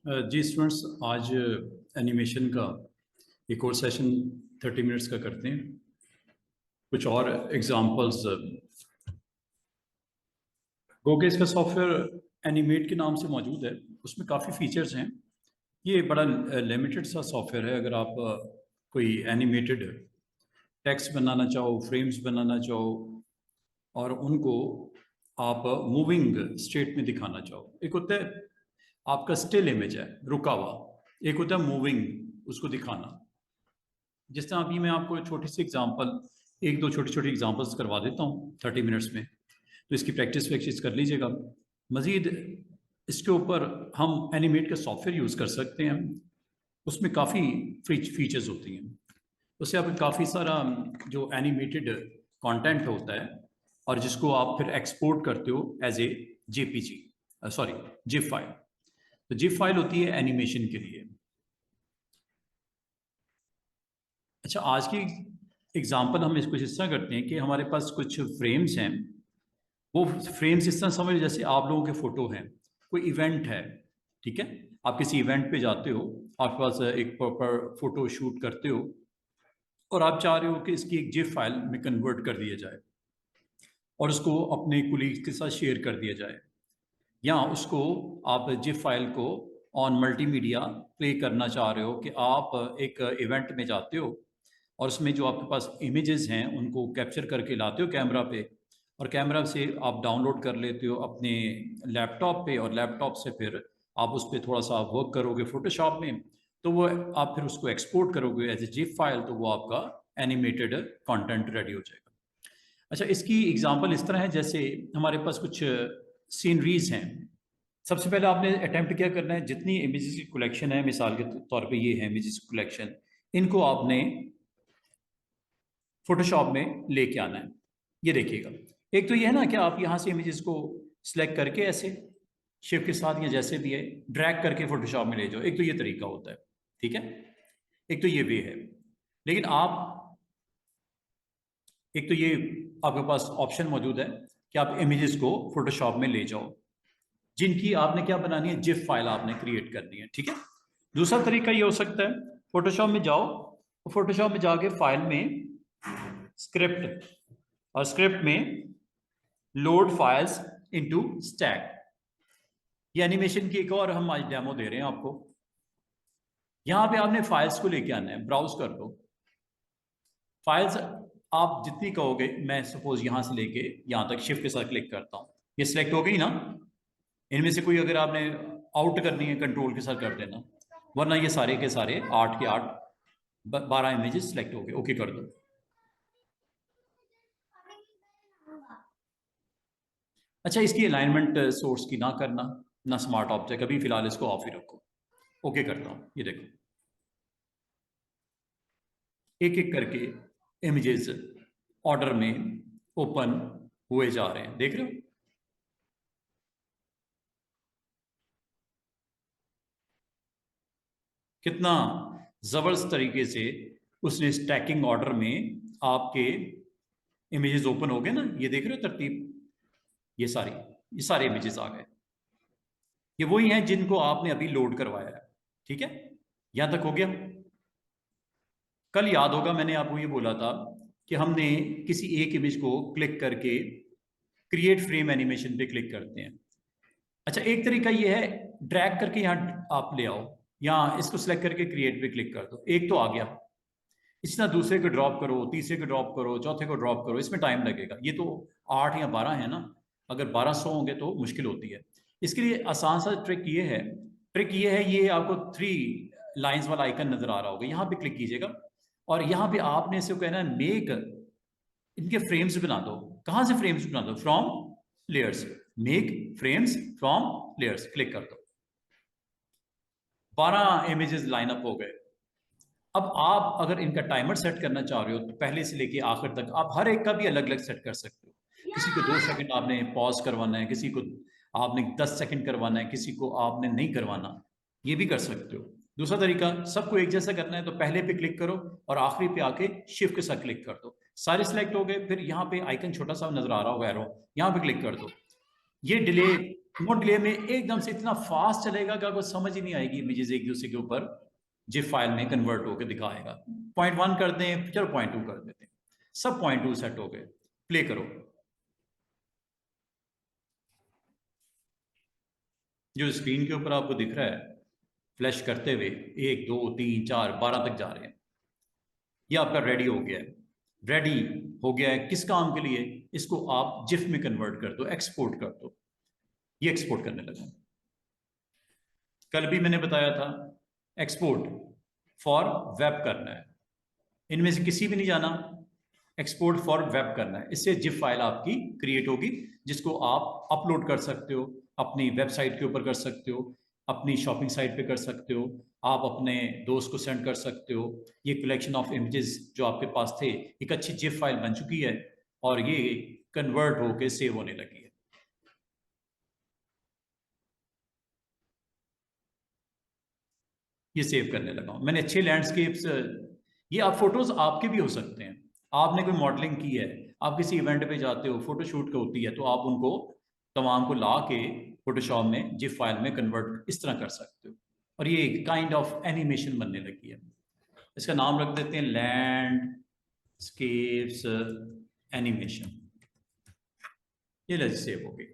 जी students, आज animation का एक और सेशन 30 मिनट्स का करते हैं। कुछ और एग्जांपल्स। गोगेज का सॉफ्टवेयर एनिमेट के नाम से मौजूद है। उसमें काफ़ी फीचर्स हैं। ये बड़ा लिमिटेड सा सॉफ्टवेयर है। अगर आप कोई एनिमेटेड टेक्स्ट बनाना चाहो, फ्रेम्स बनाना चाहो और उनको आप मूविंग स्टेट में दिखाना चाहो। एक होता है आपका स्टिल इमेज है, रुका हुआ। एक होता है मूविंग, उसको दिखाना। जिस तरह अभी मैं आपको छोटी सी एग्जांपल, एक दो छोटी छोटी एग्जांपल्स करवा देता हूँ 30 मिनट्स में, तो इसकी प्रैक्टिस वैक्टिस कर लीजिएगा। मज़ीद इसके ऊपर हम एनिमेट का सॉफ्टवेयर यूज़ कर सकते हैं। उसमें काफ़ी फीचर्स होती हैं। उससे आप काफ़ी सारा जो एनिमेटेड कंटेंट होता है और जिसको आप फिर एक्सपोर्ट करते हो as a JPEG, sorry, zip file. तो जिप फाइल होती है एनिमेशन के लिए। अच्छा, आज की एग्जांपल हम इसको इस तरह करते हैं कि हमारे पास कुछ फ्रेम्स हैं। वो फ्रेम्स इस तरह समझ, जैसे आप लोगों के फोटो हैं, कोई इवेंट है, ठीक है। आप किसी इवेंट पे जाते हो, आपके पास एक प्रॉपर फोटो शूट करते हो और आप चाह रहे हो कि इसकी एक जिप फाइल में कन्वर्ट कर दिया जाए और उसको अपने कुलीग के साथ शेयर कर दिया जाए, या उसको आप जिप फाइल को ऑन मल्टीमीडिया प्ले करना चाह रहे हो कि आप एक इवेंट में जाते हो और उसमें जो आपके पास इमेजेस हैं उनको कैप्चर करके लाते हो कैमरा पे, और कैमरा से आप डाउनलोड कर लेते हो अपने लैपटॉप पे, और लैपटॉप से फिर आप उस पर थोड़ा सा वर्क करोगे फोटोशॉप में, तो वो आप फिर उसको एक्सपोर्ट करोगे एज ए जिप फाइल, तो वो आपका एनिमेटेड कंटेंट रेडी हो जाएगा। अच्छा, इसकी एग्जांपल इस तरह है जैसे हमारे पास कुछ सीनरीज हैं। सबसे पहले आपने अटेम्प्ट क्या करना है, जितनी इमेजेस की कलेक्शन है, मिसाल के तौर पे ये है इमेजेस कलेक्शन, इनको आपने फोटोशॉप में लेके आना है। ये देखिएगा, एक तो ये है ना कि आप यहाँ से इमेजेस को सिलेक्ट करके ऐसे शिफ्ट के साथ या जैसे भी है ड्रैग करके फोटोशॉप में ले जाओ। एक तो ये तरीका होता है, ठीक है। एक तो ये वे है। लेकिन आप, एक तो ये आपके पास ऑप्शन मौजूद है कि आप इमेजेस को फोटोशॉप में ले जाओ, जिनकी आपने क्या बनानी है, जिफ फाइल आपने क्रिएट करनी है, ठीक है। दूसरा तरीका ये हो सकता है, फोटोशॉप में जाओ, फोटोशॉप में जाके फाइल में स्क्रिप्ट, और स्क्रिप्ट में लोड फाइल्स इनटू स्टैक। ये एनिमेशन की एक और हम आज डेमो दे रहे हैं आपको। यहां पे आपने फाइल्स को लेके आना है, ब्राउज कर लो फाइल्स। आप जितनी कहोगे, मैं सपोज यहां से लेके यहां तक शिफ्ट के साथ क्लिक करता हूं, ये सिलेक्ट हो गई ना। इनमें से कोई अगर आपने आउट करनी है, कंट्रोल के साथ कर देना, वरना ये सारे के सारे 8 के 8 12 इमेजेस सिलेक्ट हो गए, ओके कर दो। अच्छा, इसकी अलाइनमेंट सोर्स की ना करना, ना स्मार्ट ऑब्जेक्ट, अभी फिलहाल इसको ऑफ ही रखो। ओके करता हूं, ये देखो एक एक करके इमेजेस ऑर्डर में ओपन हुए जा रहे हैं, देख रहे हो। कितना जबरदस्त तरीके से उसने स्टैकिंग ऑर्डर में आपके इमेजेस ओपन हो गए ना, ये देख रहे हो तरतीब। ये सारे इमेजेस आ गए। ये वही हैं जिनको आपने अभी लोड करवाया है, ठीक है। यहां तक हो गया। कल याद होगा मैंने आपको ये बोला था कि हमने किसी एक इमेज को क्लिक करके क्रिएट फ्रेम एनिमेशन पे क्लिक करते हैं। अच्छा, एक तरीका ये है, ड्रैग करके यहाँ आप ले आओ, यहाँ इसको सिलेक्ट करके क्रिएट पे क्लिक कर दो, एक तो आ गया। इसी तरह दूसरे को ड्रॉप करो, तीसरे को ड्रॉप करो, चौथे को ड्रॉप करो, इसमें टाइम लगेगा। ये तो 8 या 12 है ना, अगर 1200 होंगे तो मुश्किल होती है। इसके लिए आसान सा ट्रिक ये है, ये आपको 3 लाइन्स वाला आइकन नजर आ रहा होगा, यहाँ पे क्लिक कीजिएगा और यहाँ पे आपने इसे कहना है मेक, इनके फ्रेम्स बना दो। कहाँ से फ्रेम्स बना दो, from layers, make frames from layers, click कर दो। 12 इमेजेस लाइनअप हो गए। अब आप अगर इनका टाइमर सेट करना चाह रहे हो तो पहले से लेके आखिर तक आप हर एक का भी अलग अलग सेट कर सकते हो। किसी को 2 सेकंड आपने पॉज करवाना है, किसी को आपने 10 सेकंड करवाना है, किसी को आपने नहीं करवाना, ये भी कर सकते हो। दूसरा तरीका, सबको एक जैसा करना है तो पहले पे क्लिक करो और आखिरी पे आके शिफ्ट के साथ क्लिक कर दो, सारे सिलेक्ट हो गए। फिर यहाँ पे आइकन छोटा सा नजर आ रहा होगा एरो, यहाँ पे क्लिक कर दो। ये डिले, नो डिले में एकदम से इतना फास्ट चलेगा कि आपको समझ ही नहीं आएगी, इमेजेस एक दूसरे के ऊपर जिप फाइल में कन्वर्ट होकर दिखाएगा। 0.1 कर दें, चलो 0.2 कर देते हैं, सब 0.2 सेट हो गए। प्ले करो, जो स्क्रीन के ऊपर आपको दिख रहा है फ्लैश करते हुए 1 2 3 4 12 तक जा रहे हैं। ये आपका रेडी हो गया है। रेडी हो गया है किस काम के लिए? इसको आप जिफ में कन्वर्ट कर दो, एक्सपोर्ट कर दो। ये एक्सपोर्ट करने लगा। कल भी मैंने बताया था एक्सपोर्ट फॉर वेब करना है, इनमें से किसी भी नहीं जाना, एक्सपोर्ट फॉर वेब करना है। इससे जिप फाइल आपकी क्रिएट होगी जिसको आप अपलोड कर सकते हो, अपनी वेबसाइट के ऊपर कर सकते हो, अपनी शॉपिंग साइट पे कर सकते हो, आप अपने दोस्त को सेंड कर सकते हो। ये कलेक्शन ऑफ इमेजेस जो आपके पास थे एक अच्छी जिप फाइल बन चुकी है और ये कन्वर्ट होकर सेव होने लगी है। ये सेव करने लगा हूं मैंने अच्छे लैंडस्केप्स। ये आप फोटोज आपके भी हो सकते हैं। आपने कोई मॉडलिंग की है, आप किसी इवेंट पे जाते हो, फोटोशूट होती है, तो आप उनको तमाम को ला के फोटोशॉप में जिप फाइल में कन्वर्ट इस तरह कर सकते हो। और ये काइंड ऑफ एनिमेशन बनने लगी है। इसका नाम रख देते हैं लैंडस्केप्स एनिमेशन। ये ले सेव हो गई,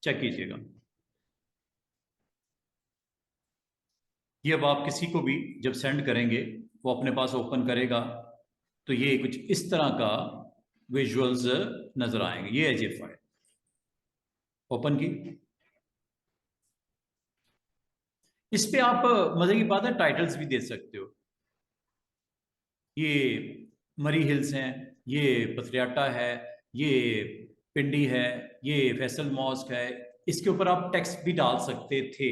चेक कीजिएगा। ये अब आप किसी को भी जब सेंड करेंगे वो अपने पास ओपन करेगा तो ये कुछ इस तरह का विजुअल्स नजर आएंगे। ये है जिप फाइल, ओपन की। इस पे आप मजे की बात है टाइटल्स भी दे सकते हो। ये मरी हिल्स हैं, ये पथरियाटा है, ये पिंडी है, ये फैसल मॉस्क है। इसके ऊपर आप टेक्स्ट भी डाल सकते थे,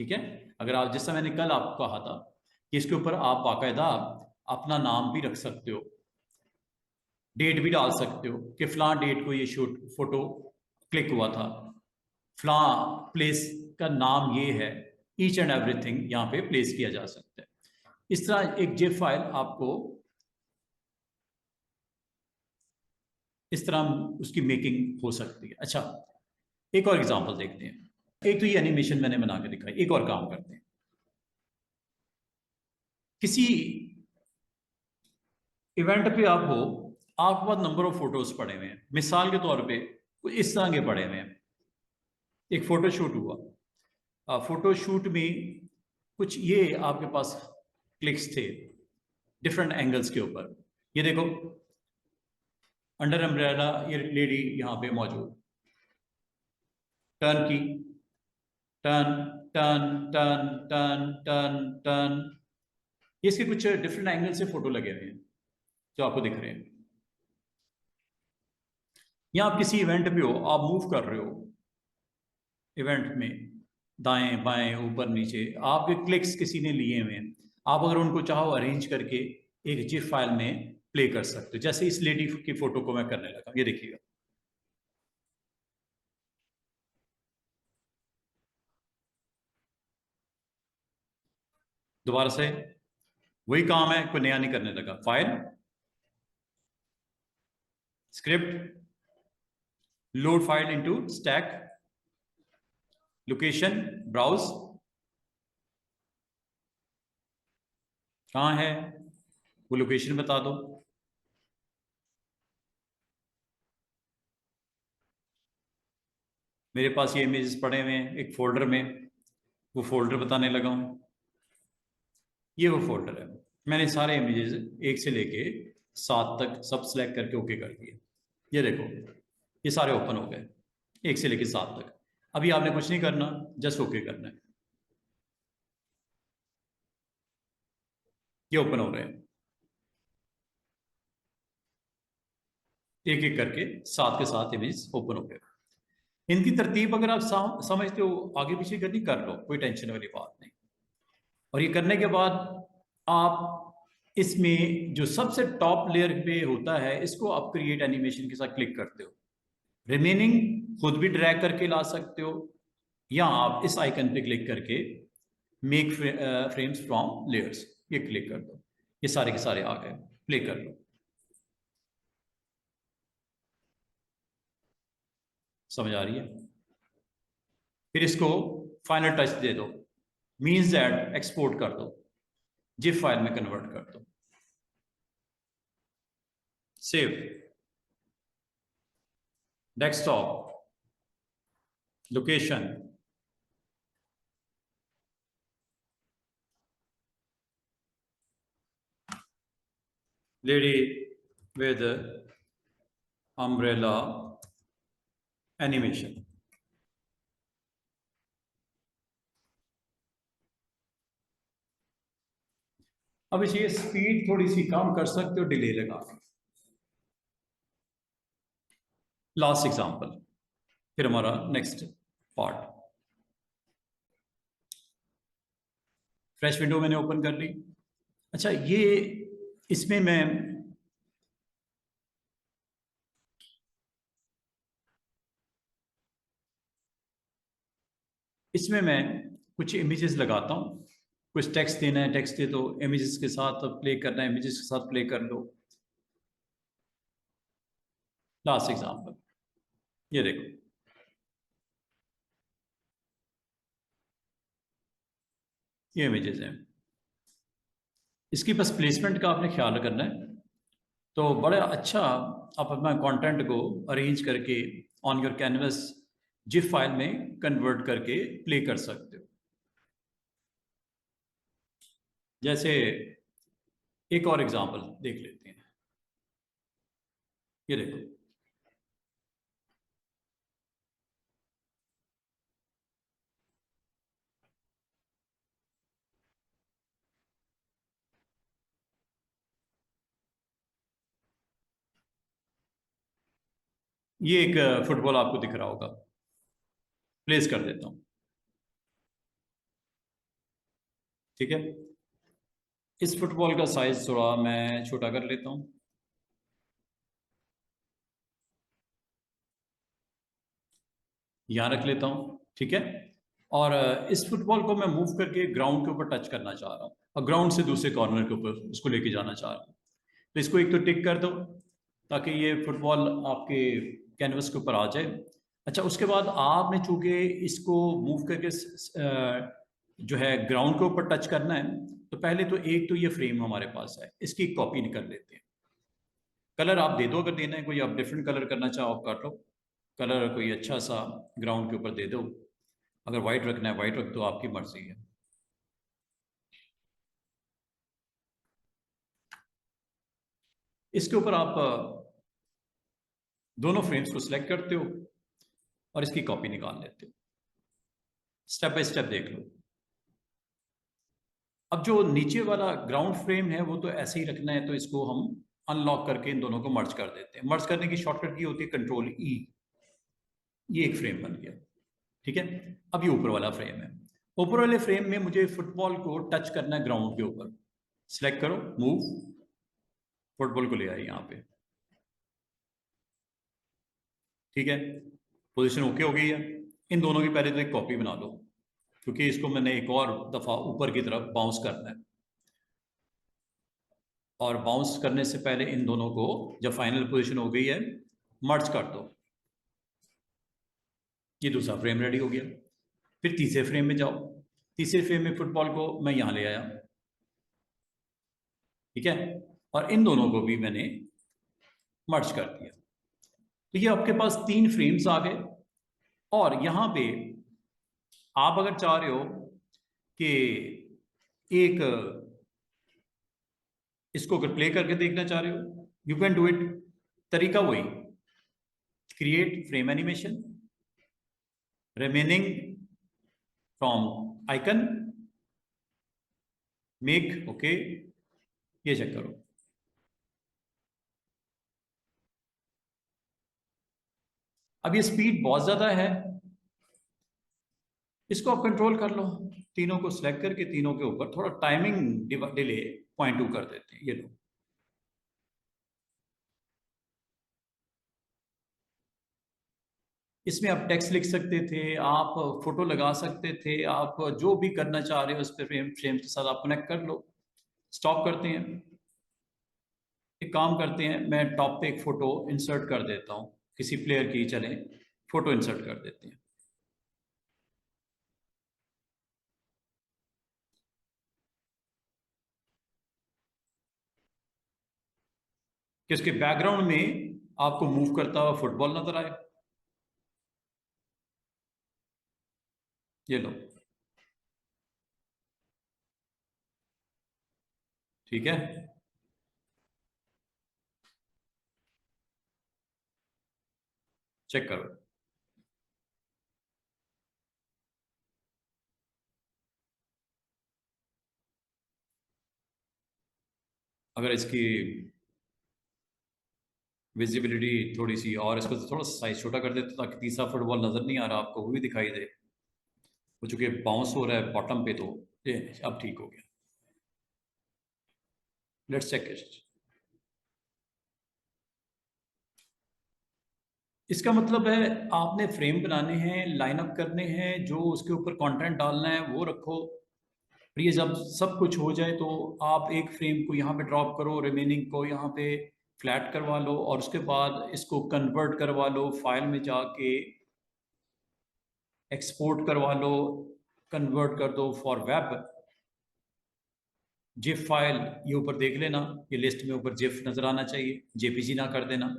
ठीक है। अगर आप, जैसा मैंने कल आपको कहा था कि इसके ऊपर आप बाकायदा अपना नाम भी रख सकते हो, डेट भी डाल सकते हो कि फलां डेट को ये शूट फोटो क्लिक हुआ था, फलां प्लेस का नाम ये है। ईच एंड एवरीथिंग यहाँ पे प्लेस किया जा सकता है। इस तरह एक जिप फाइल आपको इस तरह उसकी मेकिंग हो सकती है। अच्छा, एक और एग्जांपल देखते हैं। एक तो ये एनिमेशन मैंने बना के दिखाई, एक और काम करते हैं। किसी इवेंट पे आप हो, आपके पास नंबर ऑफ फोटोज पड़े हुए हैं, मिसाल के तौर पे कुछ इस तरह के पड़े हुए हैं। एक फोटोशूट हुआ, फोटोशूट में कुछ ये आपके पास क्लिक्स थे डिफरेंट एंगल्स के ऊपर। ये देखो, अंडर अम्ब्रेला ये लेडी यहाँ पे मौजूद, टर्न की, turn turn turn turn turn turn. ये इसके कुछ डिफरेंट एंगल से फोटो लगे हुए हैं जो आपको दिख रहे हैं। या आप किसी इवेंट पे हो, आप मूव कर रहे हो इवेंट में, दाएं बाएं ऊपर नीचे, आपके क्लिक्स किसी ने लिए हुए हैं। आप अगर उनको चाहो अरेंज करके एक जिप फाइल में प्ले कर सकते हो, जैसे इस लेडी की फोटो को मैं करने लगा। ये देखिएगा, दोबारा से वही काम है, कोई नया नहीं करने लगा। File, script, load file into stack, location, browse, कहाँ है वो लोकेशन बता दो। मेरे पास ये इमेजेस पड़े हुए हैं एक फोल्डर में, वो फोल्डर बताने लगा हूं। ये वो फोल्डर है। मैंने सारे इमेजेस 1 से लेके 7 तक सब सिलेक्ट करके ओके कर दिए। ये देखो, ये सारे ओपन हो गए 1 से लेके 7 तक। अभी आपने कुछ नहीं करना, जस्ट ओके करना है। ये ओपन हो रहे हैं एक एक करके, 7 के 7 इमेज ओपन हो गए। इनकी तरतीब अगर आप समझते हो आगे पीछे करनी, कर लो, कोई टेंशन वाली बात नहीं। और ये करने के बाद आप इसमें जो सबसे टॉप लेयर पे होता है, इसको आप क्रिएट एनिमेशन के साथ क्लिक करते हो। रिमेनिंग खुद भी ड्रैग करके ला सकते हो, या आप इस आइकन पे क्लिक करके मेक फ्रेम्स फ्रॉम लेयर्स, ये क्लिक कर दो। ये सारे के सारे आ गए, प्ले कर लो। समझ आ रही है? फिर इसको फाइनल टच दे दो, मीन्स दैट एक्सपोर्ट कर दो, जिप फाइल में कन्वर्ट कर दो, save, desktop, location, lady with umbrella animation. अब इसे स्पीड थोड़ी सी कम कर सकते हो डिले लगा के। लास्ट एग्जांपल, फिर हमारा नेक्स्ट पार्ट। फ्रेश विंडो मैंने ओपन कर ली। अच्छा, ये इसमें मैं कुछ इमेजेस लगाता हूँ, कुछ टेक्स्ट देना है टेक्स्ट दे दो, इमेजेस के साथ प्ले करना है इमेजेस के साथ प्ले कर लो। लास्ट एग्जांपल, ये देखो, ये इमेजेस हैं। इसकी बस प्लेसमेंट का आपने ख्याल करना है, तो बड़ा अच्छा आप अपना कंटेंट को अरेंज करके on your canvas zip file में कन्वर्ट करके प्ले कर सकते हो। जैसे एक और एग्जांपल देख लेते हैं, ये देखो, ये एक फुटबॉल आपको दिख रहा होगा, प्लेस कर देता हूँ, ठीक है। इस फुटबॉल का साइज थोड़ा मैं छोटा कर लेता हूँ, यहाँ रख लेता हूँ, ठीक है। और इस फुटबॉल को मैं मूव करके ग्राउंड के ऊपर टच करना चाह रहा हूँ और ग्राउंड से दूसरे कॉर्नर के ऊपर उसको लेके जाना चाह रहा हूँ। तो इसको एक तो टिक कर दो ताकि ये फुटबॉल आपके कैनवस के ऊपर आ जाए। अच्छा, उसके बाद आपने चूंकि इसको मूव करके जो है ग्राउंड के ऊपर टच करना है, तो पहले तो एक तो ये फ्रेम हमारे पास है, इसकी एक कॉपी निकल लेते हैं। कलर आप दे दो, अगर देना है कोई आप डिफरेंट कलर करना चाहो आप कर लो, कलर कोई अच्छा सा ग्राउंड के ऊपर दे दो। अगर वाइट रखना है वाइट रख दो, आपकी मर्जी है। इसके ऊपर आप दोनों फ्रेम्स को सिलेक्ट करते हो और इसकी कॉपी निकाल लेते हो। स्टेप बाय स्टेप देख लो। अब जो नीचे वाला ग्राउंड फ्रेम है वो तो ऐसे ही रखना है, तो इसको हम अनलॉक करके इन दोनों को मर्ज कर देते हैं। मर्ज करने की शॉर्टकट की होती है कंट्रोल ई। ये एक फ्रेम बन गया, ठीक है। अब ये ऊपर वाला फ्रेम है, ऊपर वाले फ्रेम में मुझे फुटबॉल को टच करना है ग्राउंड के ऊपर। सिलेक्ट करो, मूव, फुटबॉल को ले आए यहाँ पे, ठीक है। पोजीशन ओके हो गई है। इन दोनों की पहले तो एक कॉपी बना लो, क्योंकि इसको मैंने एक और दफा ऊपर की तरफ बाउंस करना है। और बाउंस करने से पहले इन दोनों को जब फाइनल पोजीशन हो गई है मर्ज कर दो। ये दूसरा फ्रेम रेडी हो गया। फिर तीसरे फ्रेम में जाओ, तीसरे फ्रेम में फुटबॉल को मैं यहां ले आया, ठीक है। और इन दोनों को भी मैंने मर्ज कर दिया। तो ये आपके पास तीन फ्रेम्स आ गए। और यहां पे आप अगर चाह रहे हो कि एक इसको अगर प्ले करके देखना चाह रहे हो, यू कैन डू इट। तरीका वही, create frame animation, remaining from icon, make okay, ये चेक करो। अब ये स्पीड बहुत ज्यादा है, इसको आप कंट्रोल कर लो। तीनों को सिलेक्ट करके तीनों के ऊपर थोड़ा टाइमिंग डिले 0.2 कर देते हैं, ये लो। इसमें आप टेक्स्ट लिख सकते थे, आप फोटो लगा सकते थे, आप जो भी करना चाह रहे हो उस पर फ्रेम के साथ आप कनेक्ट कर लो। स्टॉप करते हैं, एक काम करते हैं, मैं टॉप पे एक फोटो इंसर्ट कर देता हूँ किसी प्लेयर की, चले फोटो इंसर्ट कर देते हैं। कि उसके बैकग्राउंड में आपको मूव करता हुआ फुटबॉल नजर आए। ये लो, ठीक है। चेक करो। अगर इसकी विजिबिलिटी थोड़ी सी और इसको थोड़ा साइज छोटा कर देते ताकि तीसरा फुटबॉल नजर नहीं आ रहा आपको, वो भी दिखाई दे। वो चूंकि बाउंस हो रहा है बॉटम पे, तो ये अब ठीक हो गया। Let's check it. इसका मतलब है आपने फ्रेम बनाने हैं, लाइन अप करने हैं, जो उसके ऊपर कंटेंट डालना है वो रखो। और ये जब सब कुछ हो जाए तो आप एक फ्रेम को यहाँ पे ड्रॉप करो, रिमेनिंग को यहाँ पे फ्लैट करवा लो, और उसके बाद इसको कन्वर्ट करवा लो, फाइल में जाके एक्सपोर्ट करवा लो, कन्वर्ट कर दो फॉर वेब। जिफ फाइल ये ऊपर देख लेना, ये लिस्ट में ऊपर जिफ नज़र आना चाहिए, जेपीजी ना कर देना,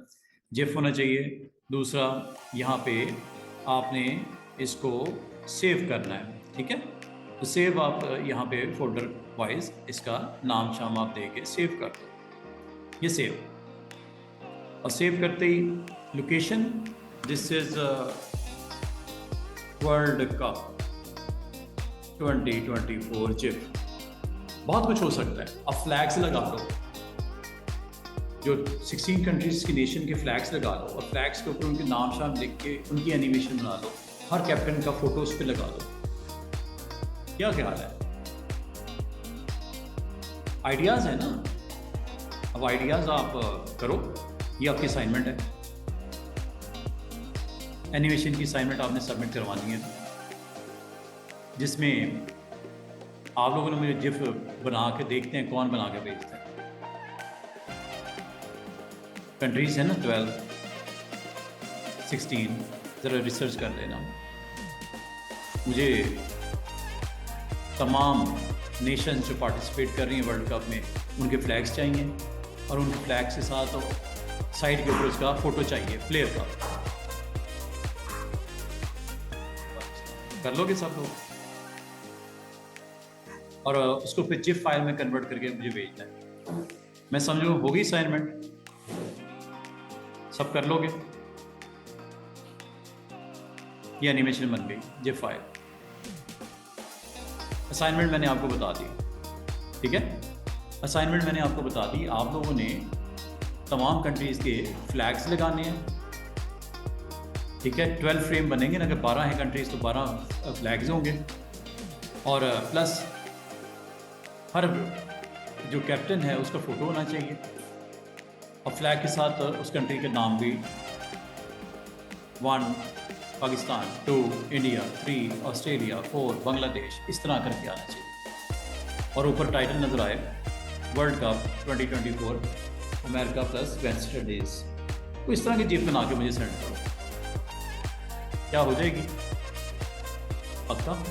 जिफ होना चाहिए। दूसरा, यहाँ पे आपने इसको सेव करना है, ठीक है। तो सेव आप यहाँ पे फोल्डर वाइज इसका नाम शाम आप दे के सेव कर दो। ये सेव, और सेव करते ही location, this is world cup 2024 GIF. बहुत कुछ हो सकता है। अब फ्लैग्स लगा लो, जो 16 कंट्रीज की नेशन के फ्लैग्स लगा लो, और फ्लैग्स के ऊपर उनके नाम शाम लिख के उनकी एनिमेशन बना लो, हर कैप्टन का फोटो उस पर लगा दो। क्या ख्याल है? आइडियाज है ना। अब आइडियाज आप करो, ये आपकी असाइनमेंट है। एनिमेशन की असाइनमेंट आपने सबमिट करवानी है, जिसमें आप लोगों ने मुझे जिफ बना के देखते हैं कौन बना के भेजता है। कंट्रीज है ना 12 16, ज़रा रिसर्च कर लेना। मुझे तमाम नेशन जो पार्टिसिपेट कर रही हैं वर्ल्ड कप में, उनके फ्लैग्स चाहिए, और उनके फ्लैग्स के साथ साइड के ऊपर उसका फ़ोटो चाहिए प्लेयर का। कर लोगे सब लोग? और उसको फिर जिफ फाइल में कन्वर्ट करके मुझे भेजना है। मैं समझूँ होगी असाइनमेंट, सब कर लोगे? ये एनिमेशन बन गई जिफ फाइल। असाइनमेंट मैंने आपको बता दी, ठीक है। असाइनमेंट मैंने आपको बता दी, आप लोगों ने तमाम कंट्रीज़ के फ्लैग्स लगाने हैं, ठीक है। 12 फ्रेम बनेंगे ना, अगर 12 हैं कंट्रीज़ तो 12 फ्लैग्स होंगे, और प्लस हर जो कैप्टन है उसका फ़ोटो होना चाहिए, और फ्लैग के साथ उस कंट्री के नाम भी, 1 पाकिस्तान, 2 इंडिया, 3 ऑस्ट्रेलिया, 4 बांग्लादेश, इस तरह करके आना चाहिए। और ऊपर टाइटल नज़र आए world cup 2024 America plus West Indies. तो इस तरह की जिप बना के मुझे सेंड करो, क्या हो जाएगी? पक्का?